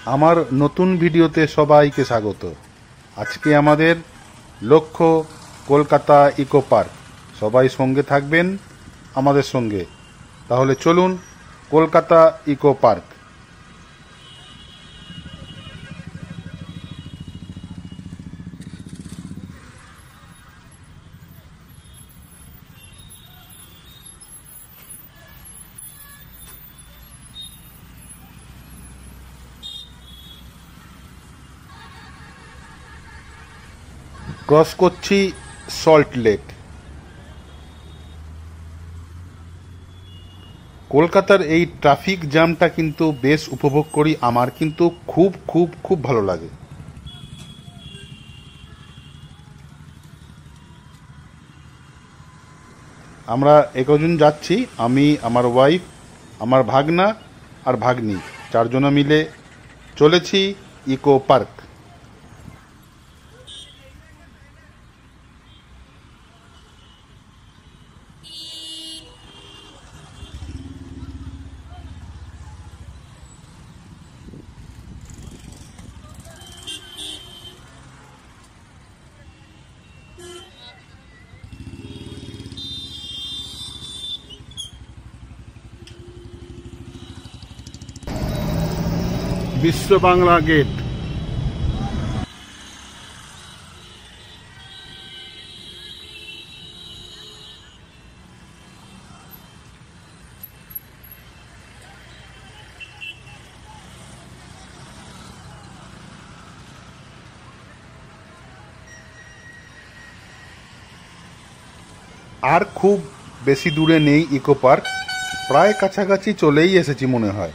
আমার নতুন ভিডিওতে সবাইকে স্বাগত। আজকে আমাদের লক্ষ্য কলকাতা ইকো পার্ক। সবাই সঙ্গে থাকবেন আমাদের সঙ্গে। তাহলে চলুন কলকাতা ইকো পার্ক। ক্রস করছি সল্ট লেক। কলকাতার এই ট্রাফিক জ্যামটা কিন্তু বেশ উপভোগ করি, আমার কিন্তু খুব খুব খুব ভালো লাগে। আমরা একজন যাচ্ছি, আমি, আমার ওয়াইফ, আমার ভাগনা আর ভাগ্নি, চারজনা মিলে চলেছি ইকো পার্ক। বিশ্ব বাংলা গেট। আর খুব বেশি দূরে নেই ইকো পার্ক, প্রায় কাছাকাছি চলেই এসেছি মনে হয়।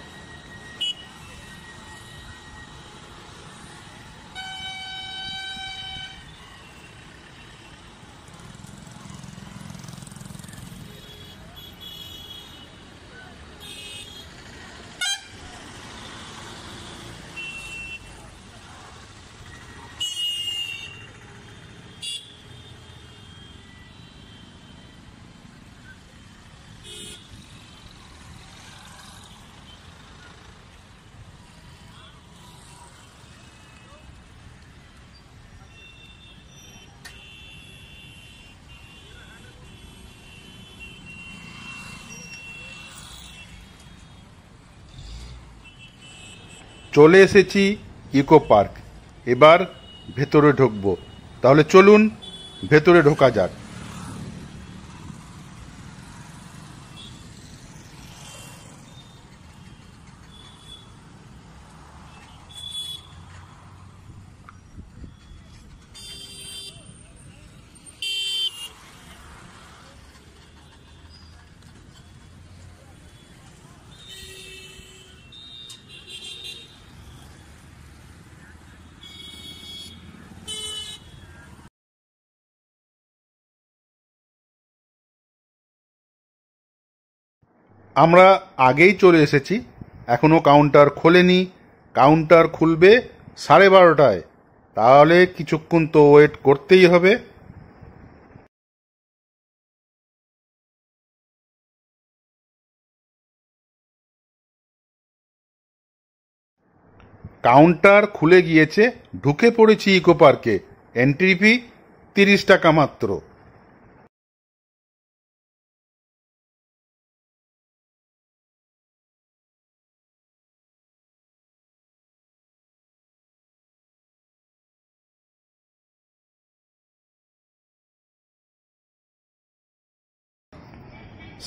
চলে এসেছি ইকো পার্ক, এবার ভেতরে ঢুকবো। তাহলে চলুন ভেতরে ঢোকা যাক। আমরা আগেই চলে এসেছি, এখনো কাউন্টার খোলেনি। কাউন্টার খুলবে 12:30টায়, তাহলে কিছুক্ষণ তো ওয়েট করতেই হবে। কাউন্টার খুলে গিয়েছে, ঢুকে পড়েছি ইকো পার্কে। এন্ট্রি ফি 30 টাকা মাত্র।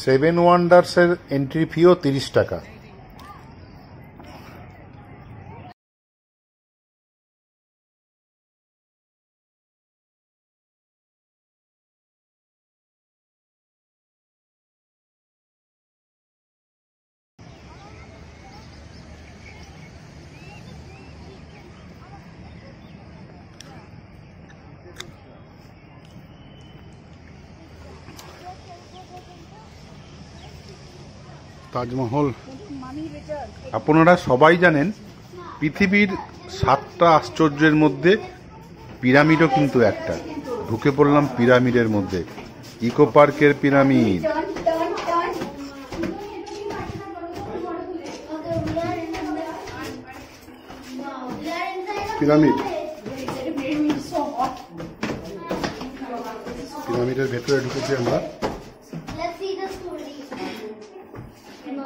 সেভেন ওয়ান্ডার্সের এন্ট্রি ফিও 30 টাকা। তাজমহল আপনারা সবাই জানেন, পৃথিবীর 7টা আশ্চর্যের মধ্যে পিরামিডও কিন্তু একটা। ঢুকে পড়লাম পিরামিডের মধ্যে, ইকো পার্কের পিরামিড। পিরামিড, পিরামিডের ভেতরে ঢুকেছি আমরা।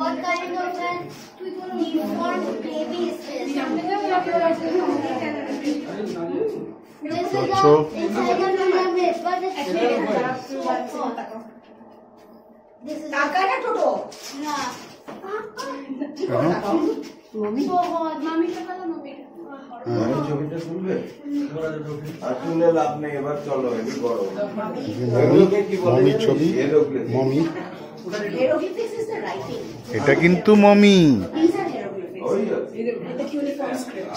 What kind of an deformed baby is this? This is inside the pyramid, but it's this is Takana Toto. Yeah. So hot. Mommy ka pala mommy. ছবিটা তুলবে আর তুলে লাভ নেই, এবার চলো এটি বড় মমি ছবি, mummy, Hieroglyphics is the writing. এটা কিন্তু mummy. These are hieroglyphics. The cuneiform script.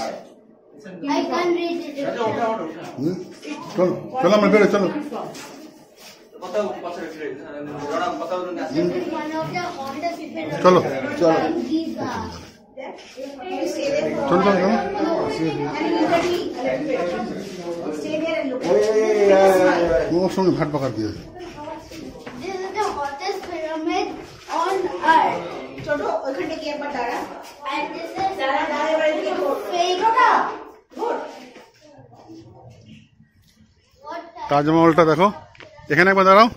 I can't read it. চলো চলো আমরা বেরো, চলো। This is one of the oldest pyramids. চলো চলো in Giza. চলো চলো চলো। ওর সঙ্গে ভাট পাকার দিয়ে This is the hottest pyramid on earth. ছোট ওখানে গিয়ে একবার দাঁড়া And this is দাঁড়া দাঁড়া এবার এদিকে ঘোর fake. ঘোর What type? তাজমহলটা দেখো, এখানে একবার দাঁড়াও।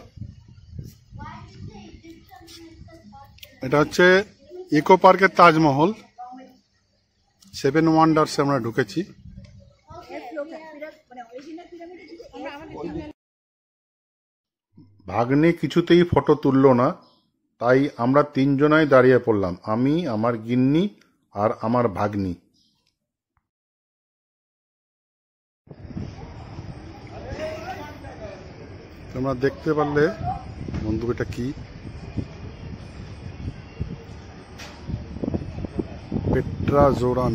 এটা হচ্ছে ইকো পার্কের তাজমহল, 7 ওয়ান্ডার্সে আমরা ঢুকেছি। ভাগ্নে কিছুতেই ফটো তুললো না, তাই আমরা 3 জনাই দাঁড়িয়ে পড়লাম, আমি, আমার গিন্নি আর আমার ভাগ্নি। তোমরা দেখতে পারলে বন্ধু এটা কি, পেট্রা জোরান।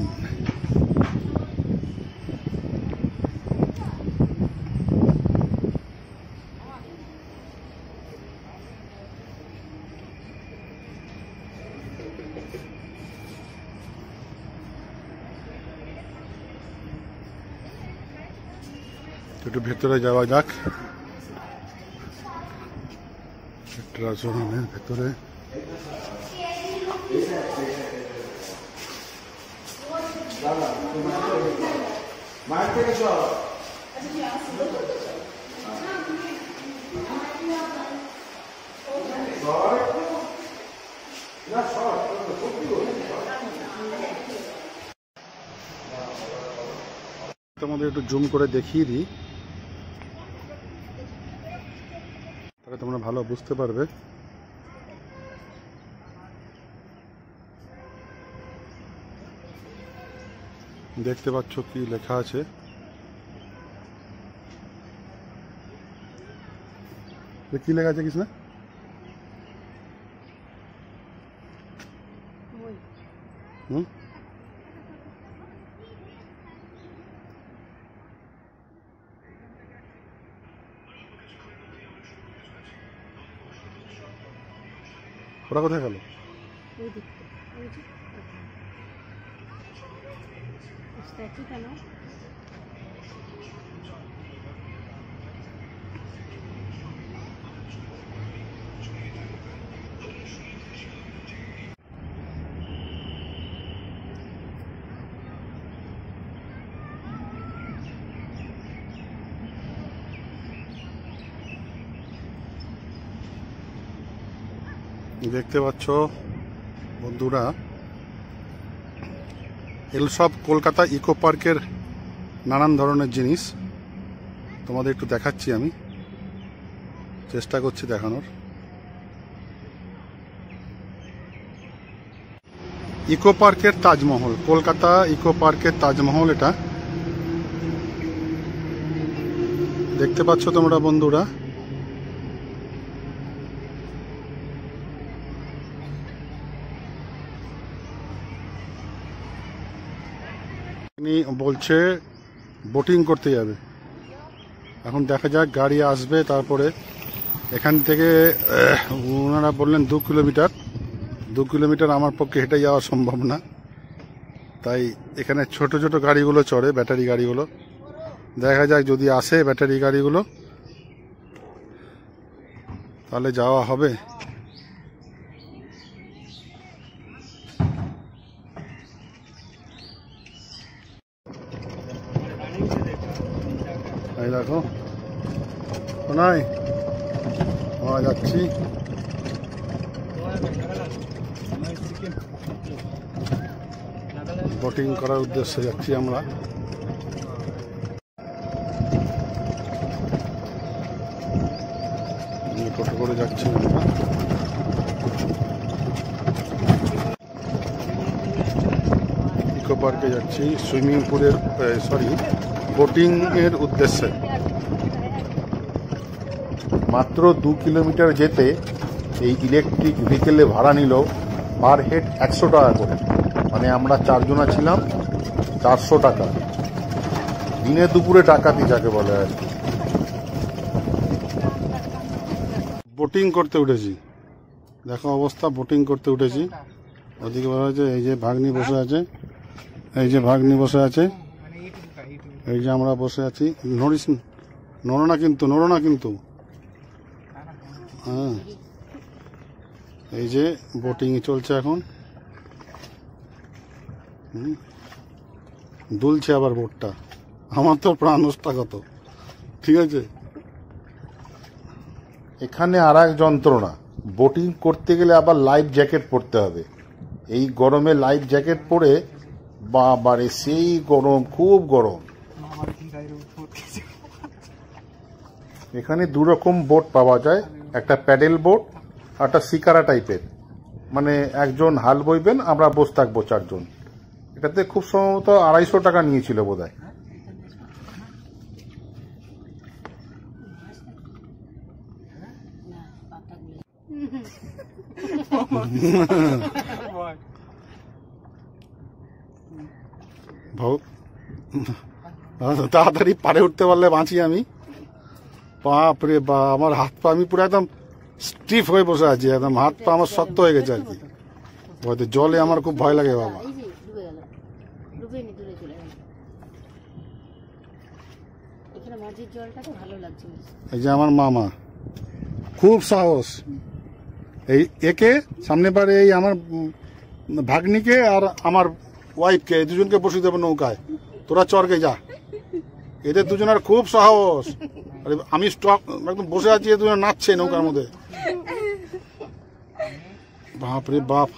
একটু ভেতরে যাওয়া যাক, পেট্রা জোরানের ভেতরে। মাঠ থেকে চল তোমাদের একটু জুম করে দেখিয়ে দিই, তাহলে তোমরা ভালো বুঝতে পারবে। দেখতে পাচ্ছ কি লেখা আছে, কি লেখা আছে কৃষ্ণা? হুম, ওরা কোথায় গেল? দেখতে পাচ্ছ বন্ধুরা, এগুলো সব কলকাতা ইকো পার্কের নানান ধরনের জিনিস। তোমাদের একটু দেখাচ্ছি, আমি চেষ্টা করছি দেখানোর। ইকো পার্কের তাজমহল, কলকাতা ইকো পার্কের তাজমহল এটা দেখতে পাচ্ছ তোমরা বন্ধুরা। বলছে বোটিং করতে যাবে, এখন দেখা যাক গাড়ি আসবে, তারপরে এখান থেকে ওনারা বললেন 2 কিলোমিটার। 2 কিলোমিটার আমার পক্ষে হেঁটে যাওয়া সম্ভব না, তাই এখানে ছোট ছোট গাড়িগুলো চড়ে, ব্যাটারি গাড়িগুলো। দেখা যাক যদি আসে ব্যাটারি গাড়িগুলো তাহলে যাওয়া হবে। এই দেখো নাই আমরা যাচ্ছি বোটিং করার উদ্দেশ্যে যাচ্ছি আমরা। টোটো করে যাচ্ছি আমরা। ইকো পার্কে যাচ্ছি সুইমিং পুলের বোটিং এর উদ্দেশ্যে। মাত্র 2 কিলোমিটার যেতে এই ইলেকট্রিক ভেহিকেলে ভাড়া নিল পার হেড 100 টাকা করে, মানে আমরা 4 জনা ছিলাম, 400 টাকা। দিনে দুপুরে ডাকাতি যাকে বলে আর কি। বোটিং করতে উঠেছি, দেখো অবস্থা, বোটিং করতে উঠেছি। ওদিকে বলা হয়েছে এই যে ভাগ্নি বসে আছে, এই যে ভাগ্নি বসে আছে, এই যে আমরা বসে আছি। নড়িস, নড়ো না কিন্তু। হ্যাঁ, এই যে বোটিং চলছে এখন। দুলছে আবার বোটটা, আমার তো প্রাণ কত, ঠিক আছে। এখানে আর এক যন্ত্রণা, বোটিং করতে গেলে আবার লাইফ জ্যাকেট পরতে হবে। এই গরমে লাইফ জ্যাকেট পরে বাবারে সেই গরম, খুব গরম। এখানে 2 রকম বোট পাওয়া যায়, একটা প্যাডেল বোট আর একটা শিকারা টাইপের, মানে একজন হাল বইবেন, আমরা বসে থাকবো 4 জন। এটাতে খুব সম্ভবত 250 টাকা নিয়েছিল বোধহয়। তাড়াতাড়ি পারে উঠতে পারলে বাঁচি আমি। বাপ রে বা, আমার হাত পা, আমি পুরো একদম স্টিফ হয়ে বসে আছি, একদম হাত পা আমার শক্ত হয়ে গেছে আর কি। জলে আমার খুব ভয় লাগে বাবা। এই যে আমার মামা, খুব সাহস। এই একে সামনে পারে, এই আমার ভাগ্নিকে আর আমার ওয়াইফকে, এই দুজনকে বসিয়ে দেবো নৌকায়, তোরা চরকে যা। এদের দুজনের খুব সাহস। আমি স্টক একদম বসে আছি, এ দুজন নাচছে নৌকার মধ্যে। বাপ রে বাপ।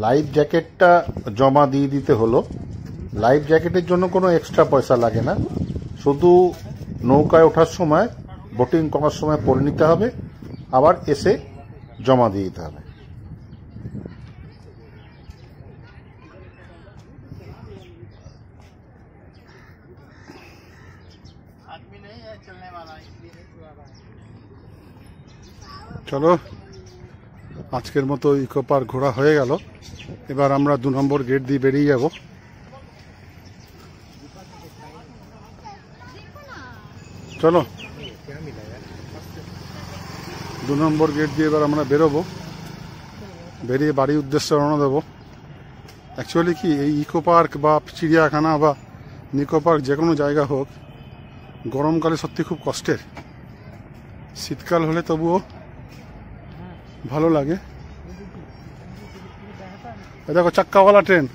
লাইফ জ্যাকেটটা জমা দিয়ে দিতে হলো। লাইফ জ্যাকেটের জন্য কোনো এক্সট্রা পয়সা লাগে না, শুধু নৌকায় ওঠার সময়, বোটিং করার সময় পরে নিতে হবে, আবার এসে জমা দিয়ে দিতে হবে। চলো, আজকের মতো ইকো পার্ক ঘোরা হয়ে গেল। এবার আমরা 2 নম্বর গেট দিয়ে বেরিয়ে যাব। চলো, 2 নম্বর গেট দিয়ে এবার আমরা বেরোবো, বেরিয়ে বাড়ির উদ্দেশ্যে রওনা দেবো। অ্যাকচুয়ালি কি, এই ইকো পার্ক বা চিড়িয়াখানা বা নিকো পার্ক যে কোনো জায়গা হোক, গরমকালে সত্যি খুব কষ্টের। শীতকাল হলে তবুও ভালো লাগে। এই দেখো চাক্কাওয়ালা ট্রেন,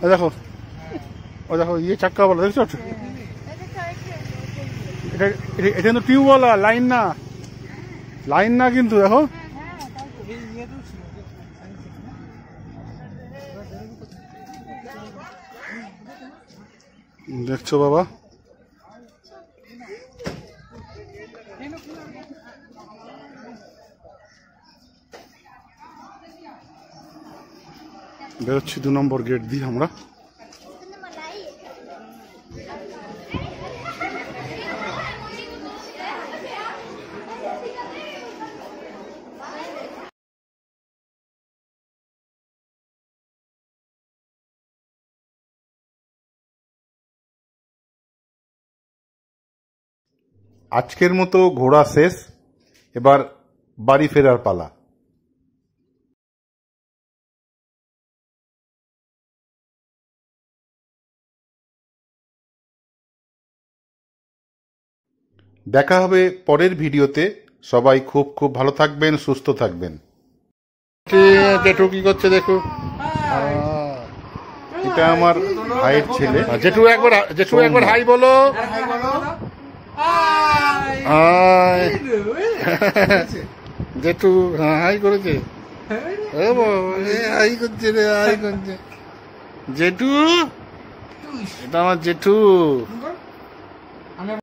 এই দেখো, ওই দেখো ইয়ে চাক্কাওয়ালা, দেখছো? এটা এটা কিন্তু টিউবওয়ালা, লাইন না কিন্তু, দেখো। দেখছো বাবা, বেরোচ্ছি 2 নম্বর গেট দিয়ে আমরা। আজকের মতো ঘোরা শেষ, এবার বাড়ি ফেরার পালা। দেখা হবে পরের ভিডিওতে। সবাই খুব খুব ভালো থাকবেন, সুস্থ থাকবেন। জেঠু কি করছে দেখো, এটা আমার ভাইয়ের ছেলে। জেঠু একবার হাই বলো। হাই জেঠু, হাই করেছে, হাই করছে রে, হাই করছে জেঠু, এটা আমার জেঠু।